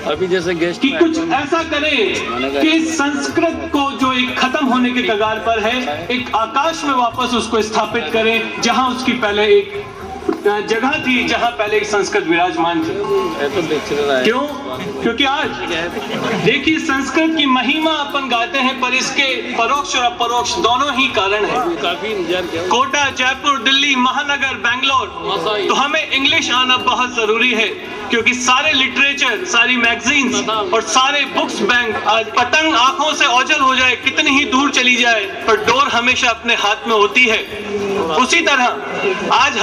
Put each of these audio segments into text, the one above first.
अभी जैसे गेस्ट कि कुछ ऐसा करें कि संस्कृत को जो एक खत्म होने के कगार पर है, एक आकाश में वापस उसको स्थापित करें, जहां उसकी पहले एक जगह थी, जहां पहले एक संस्कृत विराजमान थी। क्यों? क्योंकि आज देखिए संस्कृत की महिमा अपन गाते हैं, पर इसके परोक्ष और अपरोक्ष दोनों ही कारण हैं। काफी इंतजार किया। कोटा, जयपुर, दिल्ली, महानगर, बेंगलोर, तो हमें इंग्लिश आना बहुत जरूरी है, क्योंकि सारे लिटरेचर, सारी मैगजीन्स और सारे बुक्स बैंक, आज पतंग आंखों से ओझल हो जाए, कितनी ही दूर चली जाए, पर डोर हमेशा अपने हाथ में होती है। उसी तरह आज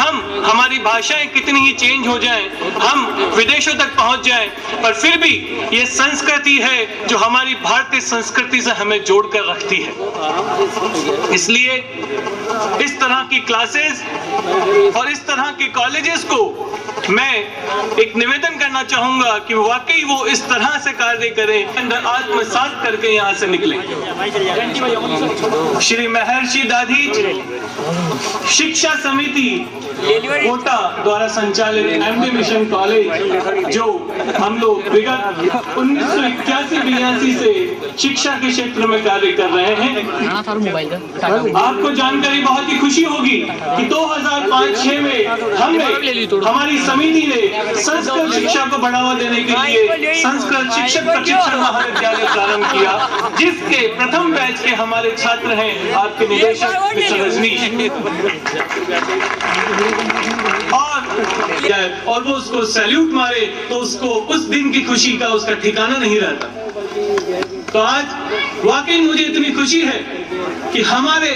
हमारी भाषाएं कितनी ही चेंज हो जाएं, हम विदेशों तक पहुंच जाएं, पर फिर भी ये संस्कृति है जो हमारी भारतीय संस्कृति से हमें जोड़कर रखती है। इसलिए इस तरह की क्लासेस और इस तरह के कॉलेजेस को मैं एक निवेदन करना चाहूंगा कि वाकई वो इस तरह से कार्य करें, अंदर आत्मसात करके यहाँ से निकले। श्री महर्षि दाधीच शिक्षा समिति कोटा द्वारा संचालित MD मिशन कॉलेज, जो हम लोग विगत 1981-82 से शिक्षा के क्षेत्र में कार्य कर रहे हैं। आपको जानकारी बहुत ही खुशी होगी कि 2005-06 में हमारी समिति ने संस्कृत शिक्षा को बढ़ावा देने के लिए संस्कृत शिक्षक प्रशिक्षण महाविद्यालय प्रारंभ किया, जिसके प्रथम बैच के हमारे छात्र हैं आपके निदेशक मिस्टर रजनीश, और वो उसको सैल्यूट मारे तो उसको उस दिन की खुशी का उसका ठिकाना नहीं रहता। तो आज वाकई मुझे इतनी खुशी है कि हमारे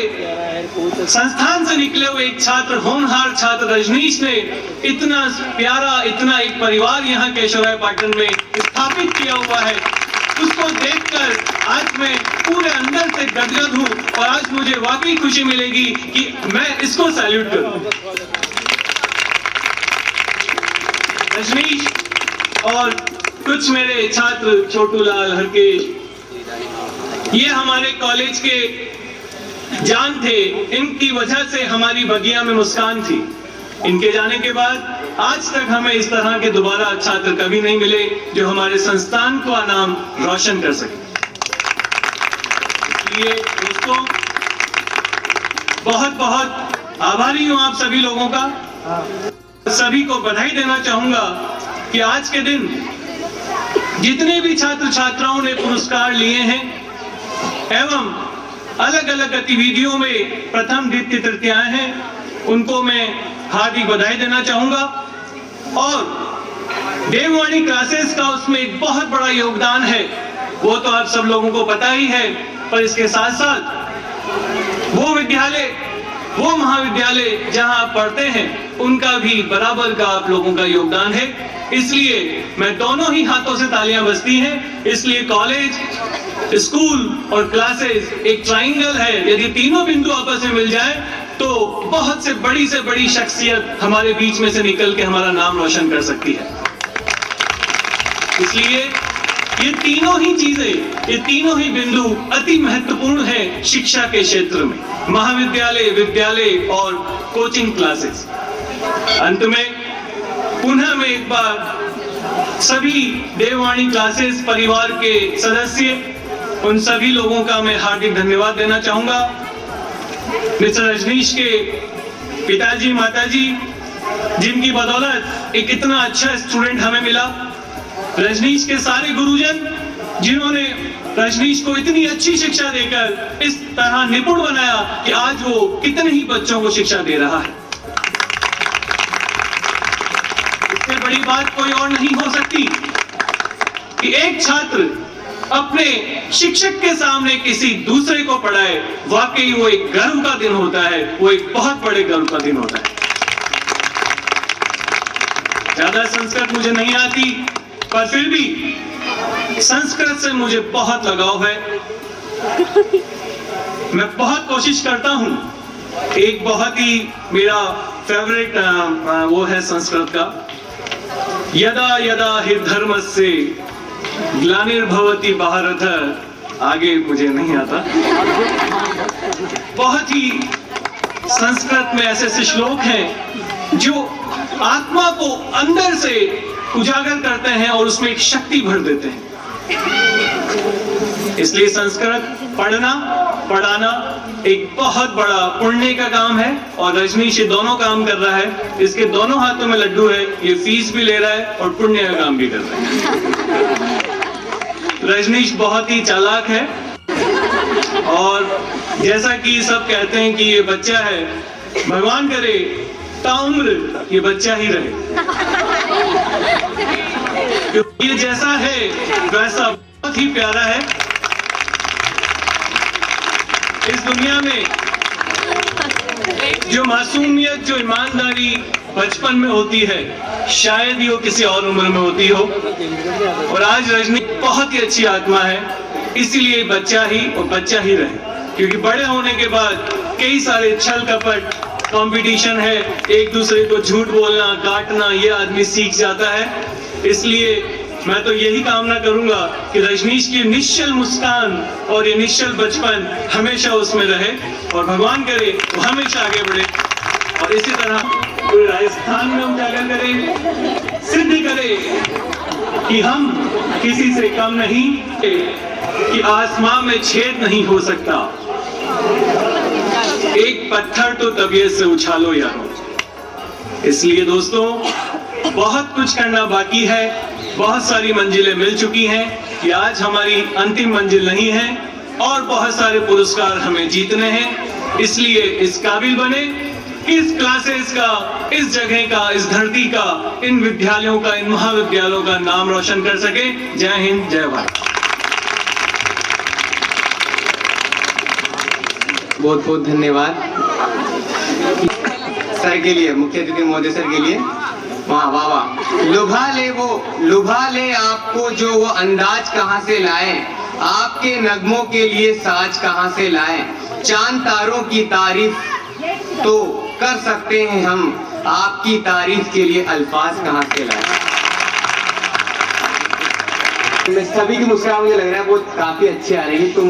संस्थान से निकले हुए एक छात्र, होनहार छात्र रजनीश ने इतना प्यारा, इतना एक परिवार यहाँ केशवराय पाटन में स्थापित किया हुआ है। उसको देखकर आज मैं पूरे अंदर से गदगद हूँ और आज मुझे वाकई खुशी मिलेगी कि मैं इसको सैल्यूट करूँ। रजनीश और कुछ मेरे छात्र, छोटूलाल, हरकेश, ये हमारे कॉलेज के जान थे। इनकी वजह से हमारी बगिया में मुस्कान थी। इनके जाने के बाद आज तक हमें इस तरह के दोबारा छात्र कभी नहीं मिले जो हमारे संस्थान का नाम रोशन कर सके। इसलिए दोस्तों, बहुत बहुत आभारी हूं आप सभी लोगों का। सभी को बधाई देना चाहूंगा कि आज के दिन जितने भी छात्र छात्राओं ने पुरस्कार लिए हैं एवं अलग अलग गतिविधियों में प्रथम, द्वितीय, तृतीयाएं हैं, उनको मैं हार्दिक बधाई देना चाहूंगा। और देववाणी क्लासेस का उसमें एक बहुत बड़ा योगदान है, वो तो आप सब लोगों को पता ही है। पर इसके साथ साथ वो विद्यालय, वो महाविद्यालय जहां आप पढ़ते हैं, उनका भी बराबर का आप लोगों का योगदान है। इसलिए मैं दोनों ही हाथों से तालियां बजती हैं। इसलिए कॉलेज, स्कूल और क्लासेस एक ट्राइंगल है। यदि तीनों बिंदु आपस में मिल जाए तो बहुत से बड़ी शख्सियत हमारे बीच में से निकल के हमारा नाम रोशन कर सकती है। इसलिए ये तीनों ही चीजें, ये तीनों ही बिंदु अति महत्वपूर्ण है शिक्षा के क्षेत्र में, महाविद्यालय, विद्यालय और कोचिंग क्लासेस। अंत में पुनः मैं एक बार सभी देववाणी क्लासेस परिवार के सदस्य, उन सभी लोगों का मैं हार्दिक धन्यवाद देना चाहूंगा। मिस्टर रजनीश के पिताजी, माताजी, जिनकी बदौलत एक इतना अच्छा स्टूडेंट हमें मिला। रजनीश के सारे गुरुजन, जिन्होंने रजनीश को इतनी अच्छी शिक्षा देकर इस तरह निपुण बनाया कि आज वो कितने ही बच्चों को शिक्षा दे रहा है। इससे बड़ी बात कोई और नहीं हो सकती कि एक छात्र अपने शिक्षक के सामने किसी दूसरे को पढ़ाए। वाकई वो एक गर्व का दिन होता है, वो एक बहुत बड़े गर्व का दिन होता है। ज्यादा संस्कृत मुझे नहीं आती, पर फिर भी संस्कृत से मुझे बहुत लगाव है। मैं बहुत कोशिश करता हूं। एक बहुत ही मेरा फेवरेट वो है संस्कृत का, यदा यदा हि धर्मस्य ग्लानिर्भवति भारत। आगे मुझे नहीं आता। बहुत ही संस्कृत में ऐसे ऐसे श्लोक हैं जो आत्मा को अंदर से उजागर करते हैं और उसमें एक शक्ति भर देते हैं। इसलिए संस्कृत पढ़ना, पढ़ाना एक बहुत बड़ा पुण्य का काम है और रजनीश ये दोनों काम कर रहा है। इसके दोनों हाथों में लड्डू है, ये फीस भी ले रहा है और पुण्य का काम भी कर रहा है। रजनीश बहुत ही चालाक है और जैसा कि सब कहते हैं कि ये बच्चा है, भगवान करे ताउम्र ये बच्चा ही रहे, क्योंकि ये जैसा है वैसा बहुत ही प्यारा है। इस दुनिया में जो मासूमियत, जो ईमानदारी बचपन में होती है, शायद ही वो किसी और उम्र में होती हो। और आज रजनी बहुत ही अच्छी आत्मा है, इसीलिए बच्चा ही और बच्चा ही रहे। क्योंकि बड़े होने के बाद कई सारे छल कपट, कंपटीशन है, एक दूसरे को झूठ बोलना, काटना, ये आदमी सीख जाता है। इसलिए मैं तो यही कामना करूंगा कि रजनीश की निश्चल मुस्कान और ये निश्चल बचपन हमेशा उसमें रहे और भगवान करे वो हमेशा आगे बढ़े और इसी तरह पूरे राजस्थान में उजागर करे, सिद्ध करे कि हम किसी से कम नहीं, कि आसमान में छेद नहीं हो सकता। एक पत्थर तो तबीयत से उछालो यारो। इसलिए दोस्तों, बहुत कुछ करना बाकी है, बहुत सारी मंजिलें मिल चुकी हैं। कि आज हमारी अंतिम मंजिल नहीं है और बहुत सारे पुरस्कार हमें जीतने हैं। इसलिए इस काबिल बने, इस क्लासेस का, इस जगह का, इस धरती का, इन विद्यालयों का, इन महाविद्यालयों का नाम रोशन कर सके। जय हिंद, जय भारत। बहुत बहुत धन्यवाद सर के लिए, मुख्य अतिथि महोदय सर के लिए। वाह वाह वाह। लुभा ले आपको जो वो अंदाज कहाँ से लाए, आपके नगमों के लिए साज कहाँ से लाए, चांद तारों की तारीफ तो कर सकते हैं हम, आपकी तारीफ के लिए अल्फाज कहाँ से लाए। सभी की मुस्कुराहट मुझे लग रहा है वो काफी अच्छी आ रही है, तो